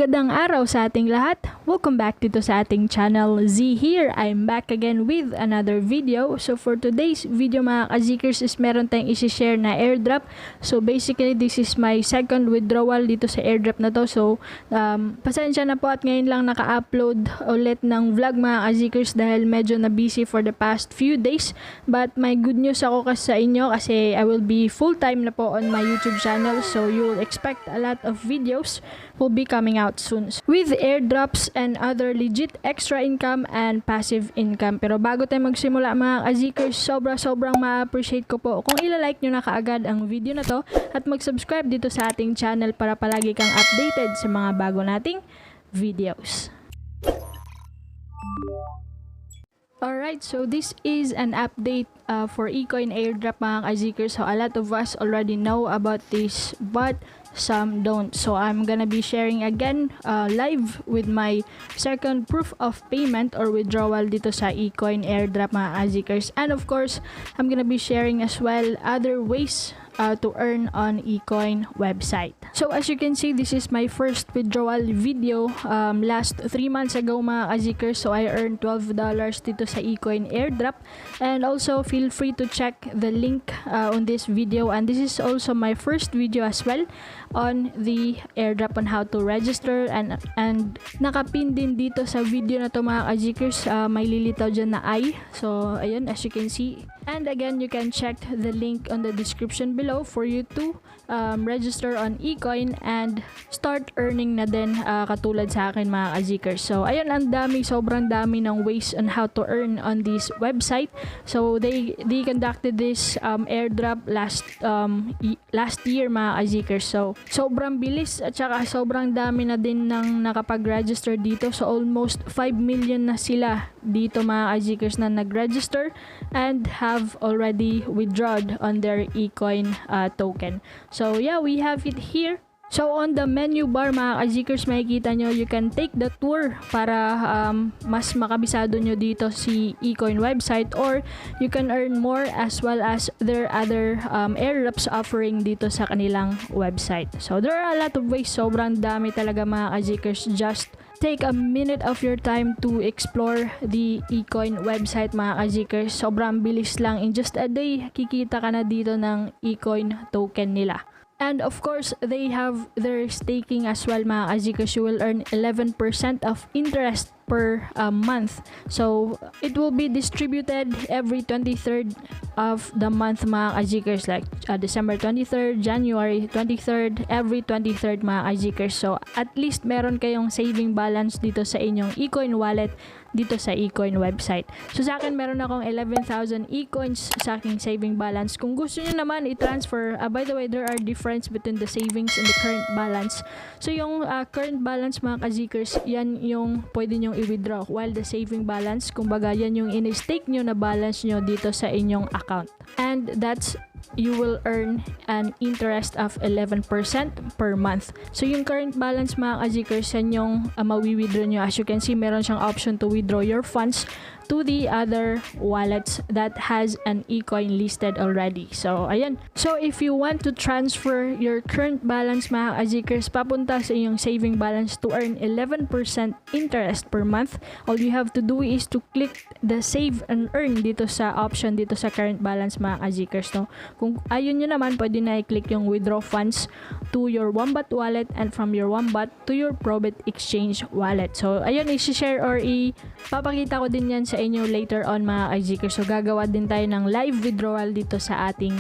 Magandang araw sa ating lahat. Welcome back dito sa ating channel. Z here. I'm back again with another video. So for today's video mga ka-Zkers is meron tayong isi-share na airdrop. So basically this is my second withdrawal dito sa airdrop na to. So pasensya na po at ngayon lang naka-upload ulit ng vlog mga ka-Zkers dahil medyo na busy for the past few days. But may good news ako kasi sa inyo kasi I will be full-time na po on my YouTube channel. So you will expect a lot of videos will be coming out soon with airdrops and other legit extra income and passive income. Pero bago tayo magsimula mga ka-Zkers, sobrang ma-appreciate ko po kung ilalike nyo na kaagad ang video na to at mag-subscribe dito sa ating channel para palagi kang updated sa mga bago nating videos. Alright, so this is an update for eCoin airdrop mga ka-Zkers. So a lot of us already know about this but some don't. So I'm gonna be sharing again live with my second proof of payment or withdrawal dito sa eCoin airdrop mga ka-Zkers. And of course, I'm gonna be sharing as well other ways to earn on eCoin website. So as you can see, this is my first withdrawal video last 3 months ago mga ka-Zkers. So I earned $12 dito sa eCoin airdrop, and also feel free to check the link on this video, and this is also my first video as well on the airdrop on how to register, and nakapin din dito sa video na to mga ka-Zkers, may lilitaw dyan na I. So ayun, as you can see, and again you can check the link on the description below for you to register on eCoin and start earning na din katulad sa akin mga ka-Zkers. So ayun, ang dami, sobrang dami ng ways on how to earn on this website. So they conducted this airdrop last year mga ka-Zkers. So sobrang bilis at saka sobrang dami na din ng nakapag-register dito. So almost 5 million na sila dito mga ka-Zkers na nag-register and have already withdrawn on their eCoin token. So yeah, we have it here. So on the menu bar mga ka-Zkers, makikita nyo you can take the tour para mas makabisado nyo dito si eCoin website, or you can earn more as well as their other airdrops offering dito sa kanilang website. So there are a lot of ways, sobrang dami talaga mga ka-Zkers. Just take a minute of your time to explore the eCoin website mga ka-Zkers. Sobrang bilis lang, in just a day kikita ka na dito ng eCoin token nila. And of course, they have their staking as well mga ka-Zkers. You will earn 11% of interest per month. So it will be distributed every 23rd of the month mga ka-Zkers, like December 23rd, January 23rd, every 23rd mga ka-Zkers. So at least meron kayong saving balance dito sa inyong eCoin wallet dito sa eCoin website. So sa akin meron akong 11,000 eCoins sa aking saving balance. Kung gusto niyo naman i-transfer, by the way, there are difference between the savings and the current balance. So yung current balance mga ka-Zkers, yan yung pwede nyo i-withdraw, while the saving balance, kumbaga yan yung in-stake nyo na balance nyo dito sa inyong account. And that's, you will earn an interest of 11% per month. So yung current balance mga ka-Zkers, yan yung mawi-withdraw nyo. As you can see, meron siyang option to withdraw your funds to the other wallets that has an eCoin listed already. So ayan. So if you want to transfer your current balance mga ka-Zkers papunta sa iyong saving balance to earn 11% interest per month, all you have to do is to click the save and earn dito sa option dito sa current balance mga ka-Zkers, no? Kung ayun nyo naman, pwede na i-click yung withdraw funds to your Wombat wallet and from your Wombat to your Probit Exchange wallet. So ayun, i-share or ipapakita ko din yan sa inyo later on mga ka-Zkers. So gagawa din tayo ng live withdrawal dito sa ating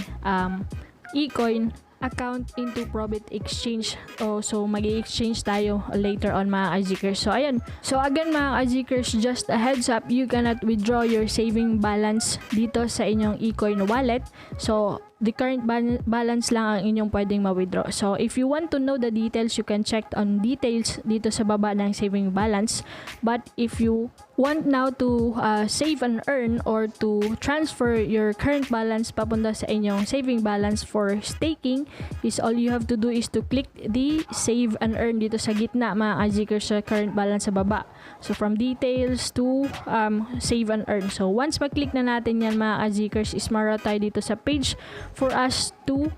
eCoin account into Probit Exchange. So mag-i-exchange tayo later on mga ka-Zkers. So ayan. So again mga ka-Zkers, just a heads up, you cannot withdraw your saving balance dito sa inyong eCoin wallet. So the current balance lang ang inyong pwedeng ma-withdraw. So if you want to know the details, you can check on details dito sa baba ng saving balance. But if you want now to save and earn or to transfer your current balance papunta sa inyong saving balance for staking, is all you have to do is to click the save and earn dito sa gitna mga ka-Zkers, sa current balance sa baba. So from details to save and earn. So once mag-click na natin yan mga ka-Zkers, is mara tayo dito sa page for us to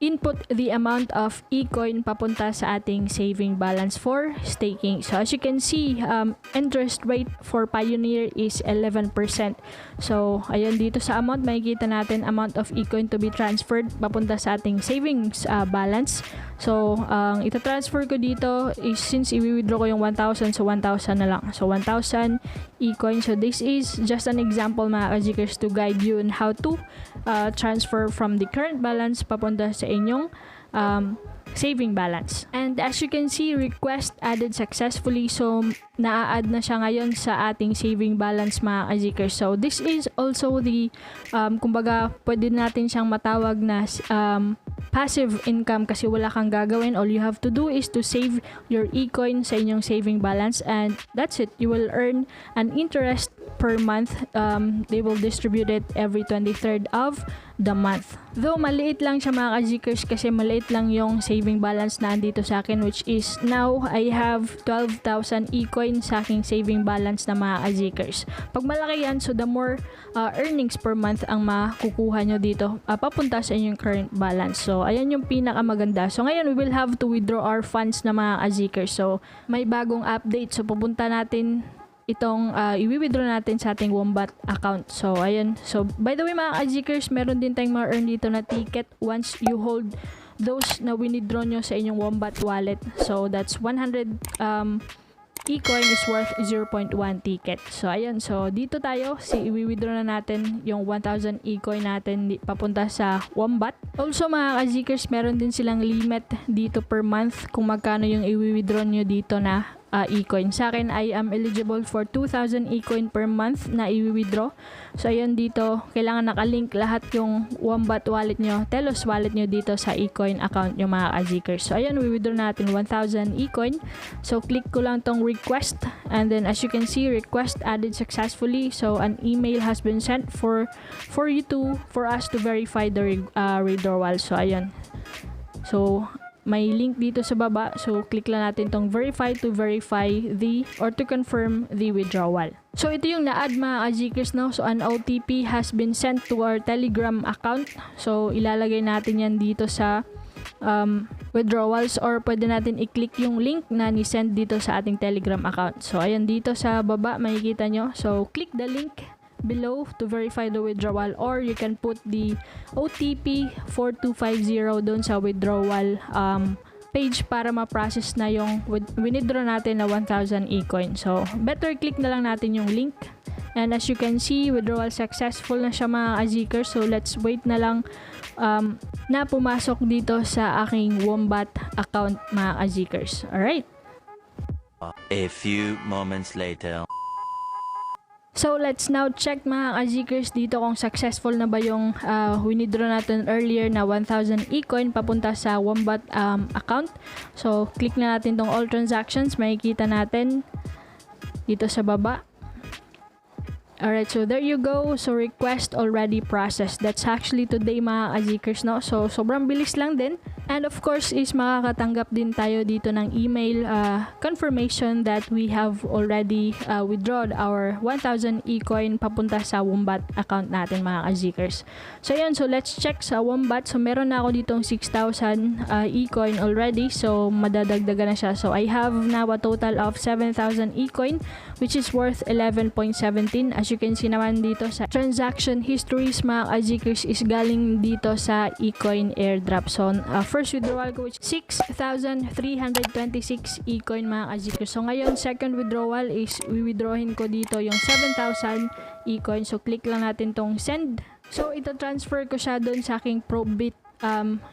input the amount of eCoin papunta sa ating saving balance for staking. So as you can see, interest rate for Pioneer is 11%. So ayun, dito sa amount makikita natin amount of eCoin to be transferred papunta sa ating savings balance. So ang ita-transfer ko dito is, since i-withdraw ko yung 1,000, so 1,000 na lang. So 1,000 eCoin. So this is just an example mga ka-Gcars to guide you on how to transfer from the current balance papunta sa inyong saving balance. And as you can see, request added successfully. So na-add na siya ngayon sa ating saving balance mga ka-Gcars. So this is also the kumbaga pwede natin siyang matawag na passive income kasi wala kang gagawin. All you have to do is to save your eCoin sa inyong saving balance, and that's it. You will earn an interest per month. They will distribute it every 23rd of the month. Though maliit lang siya mga ka-Gcars kasi maliit lang yung saving balance na andito sa akin, which is now I have 12,000 eCoin sa aking saving balance na mga ka-Gcars. Pag malaki yan, so the more earnings per month ang makukuha nyo dito papunta sa inyong current balance. So ayan yung pinakamaganda. So ngayon we will have to withdraw our funds na mga ka-Gcars. So may bagong update. So pupunta natin itong i-withdraw natin sa ating Wombat account. So ayun. So by the way mga ka-Gcars, meron din tayong ma-earn dito na ticket once you hold those na withdraw nyo sa inyong Wombat wallet. So that's 100 eCoin is worth 0.1 ticket. So ayun, so dito tayo, i-withdraw na natin yung 1,000 eCoin natin papunta sa Wombat. Also mga ka-Gcars, meron din silang limit dito per month kung magkano yung i-withdraw nyo dito na eCoin. Sa akin, I am eligible for 2,000 eCoin per month na i-withdraw. So ayun, dito kailangan nakalink lahat yung Wombat wallet nyo, Telos wallet nyo dito sa eCoin account nyo mga ka-Gcars. So ayun, we-withdraw natin 1,000 eCoin. So click ko lang tong request, and then as you can see, request added successfully. So an email has been sent for us to verify the withdrawal. So ayun. So may link dito sa baba. So click lang natin tong verify to verify or to confirm the withdrawal. So ito yung na-add mga ka-Gcars, no? So an OTP has been sent to our Telegram account. So ilalagay natin yan dito sa withdrawals, or pwede natin i-click yung link na ni-send dito sa ating Telegram account. So ayan, dito sa baba makikita nyo. So click the link below to verify the withdrawal, or you can put the OTP 4250 doon sa withdrawal page para ma-process na yung withdraw natin na 1,000 eCoin. So better click na lang natin yung link, and as you can see, withdrawal successful na siya mga ka-Gcars. So let's wait na lang na pumasok dito sa aking Wombat account mga ka-Gcars. Alright, a few moments later. so let's now check mga ka-Gcars dito kung successful na ba yung withdraw natin earlier na 1,000 eCoin papunta sa Wombat account. So click na natin tong all transactions, makikita natin dito sa baba. Alright, so there you go. So request already processed. That's actually today mga ka-Gcars, no? So sobrang bilis lang din. And of course is makakatanggap din tayo dito ng email confirmation that we have already withdrawn our 1,000 eCoin papunta sa Wombat account natin mga ka-Gcars. So yan, so let's check sa Wombat. So meron na ako ditong 6,000 eCoin already. So madadagdagan na siya. So I have now a total of 7,000 eCoin, which is worth 11.17. As you can see naman dito sa transaction histories mga ka-Gcars is galing dito sa eCoin airdrop. So first withdrawal ko which 6,326 eCoin mga ka-Gcars. So ngayon second withdrawal is withdrawin ko dito yung 7,000 eCoin. So click lang natin tong send. So ito transfer ko siya doon sa aking Probit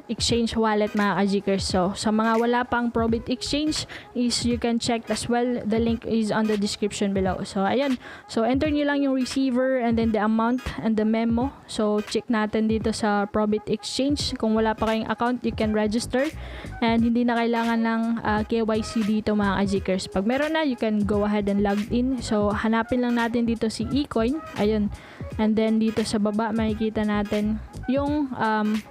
exchange wallet mga ka-Gcars. So sa mga wala pang Probit exchange is you can check as well, the link is on the description below. So ayan, so enter nyo lang yung receiver and then the amount and the memo. So check natin dito sa Probit exchange. Kung wala pa kayong account, you can register and hindi na kailangan ng KYC dito mga ka-Gcars. Pag meron na, you can go ahead and log in. So hanapin lang natin dito si eCoin, ayun, and then dito sa baba makikita natin yung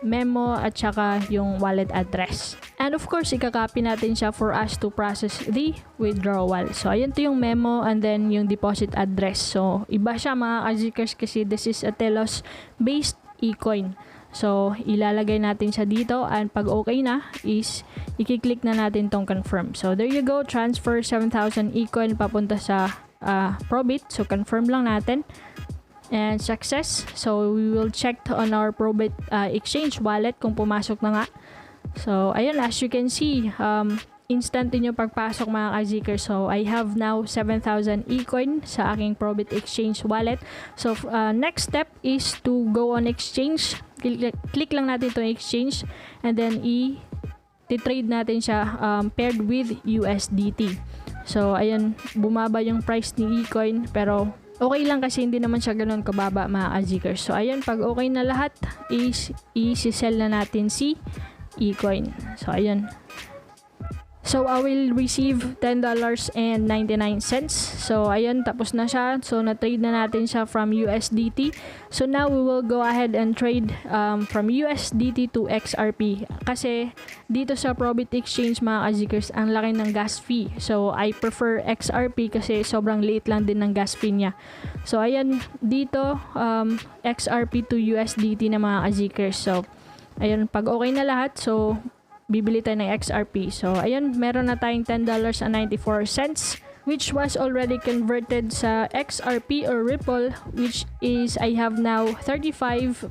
memo at saka yung wallet address. And of course, ikakopy natin siya for us to process the withdrawal. So, ayun to yung memo and then yung deposit address. So, iba siya mga ka-Gcars kasi this is a Telos based eCoin. So, ilalagay natin siya dito and pag okay na is i-click na natin tong confirm. So, there you go. Transfer 7,000 eCoin papunta sa Probit. So, confirm lang natin. And success. So, we will check on our Probit exchange wallet kung pumasok na nga. So, ayun, as you can see, instant din yung pagpasok mga ka-Zeekr. So, I have now 7,000 eCoin sa aking Probit exchange wallet. So, next step is to go on exchange. Click lang natin itong exchange and then i-trade natin siya paired with USDT. So, ayun, bumaba yung price ni eCoin pero okay lang kasi hindi naman siya ganun kababa mga ka-Zeekr. So, ayun, pag okay na lahat is i-sell na natin si eCoin. So, ayun. So, I will receive $10.99. So, ayun, tapos na siya. So, na-trade na natin siya from USDT. So, now we will go ahead and trade from USDT to XRP. Kasi, dito sa Probit Exchange, mga ka-Zeekrs, ang laki ng gas fee. So, I prefer XRP kasi sobrang liit lang din ng gas fee niya. So, ayan, dito, XRP to USDT na mga ka-Zeekrs. So, ayun, pag okay na lahat, so, bibili tayo ng XRP. So, ayun, meron na tayong $10.94 which was already converted sa XRP or Ripple, which is, I have now 35.7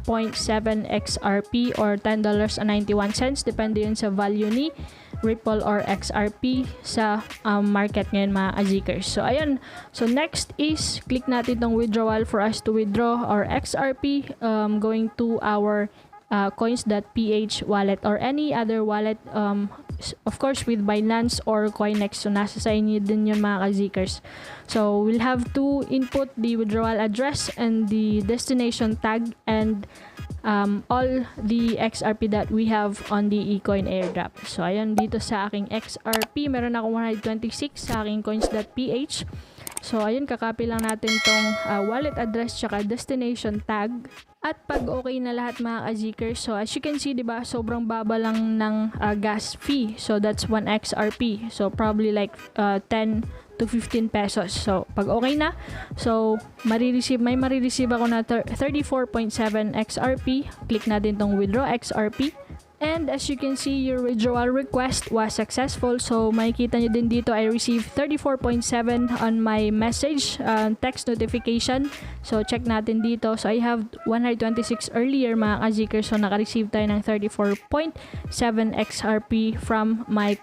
XRP or $10.91. Depende yun sa value ni Ripple or XRP sa market ngayon mga ka-Zeekrs. So, ayun. So, next is, click natin itong withdrawal for us to withdraw our XRP going to our coins.ph wallet or any other wallet, of course with Binance or Coinex. So, nasa sa inyo din yun mga ka-Zeekrs. So, we'll have to input the withdrawal address and the destination tag and all the XRP that we have on the eCoin airdrop. So, ayun, dito sa aking XRP, meron ako 126 sa aking coins.ph. So, ayun, kakopy lang natin tong wallet address tsaka destination tag. At pag okay na lahat mga ka-Zeekr, so as you can see, diba, sobrang baba lang ng gas fee. So, that's 1 XRP. So, probably like 10 to 15 pesos. So, pag okay na, so, may marireceive ako na 34.7 XRP. Click natin tong withdraw XRP. And as you can see, your withdrawal request was successful. So, makikita nyo din dito, I received 34.7 on my message, text notification. So, check natin dito. So, I have 126 earlier mga ka-Zeekr. So, naka-receive tayo ng 34.7 XRP from my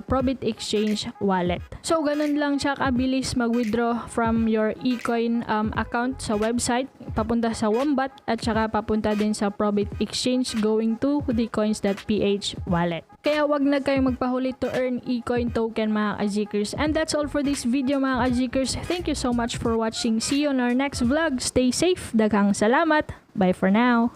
Probit Exchange wallet. So, ganun lang siya kabilis mag-withdraw from your eCoin account sa website, papunta sa Wombat, at saka papunta din sa Probit Exchange going to the coins.ph wallet. Kaya wag na kayong magpahuli to earn eCoin token mga ka-Zeekrs. And that's all for this video mga ka-Zeekrs. Thank you so much for watching. See you on our next vlog. Stay safe. Daghang salamat. Bye for now.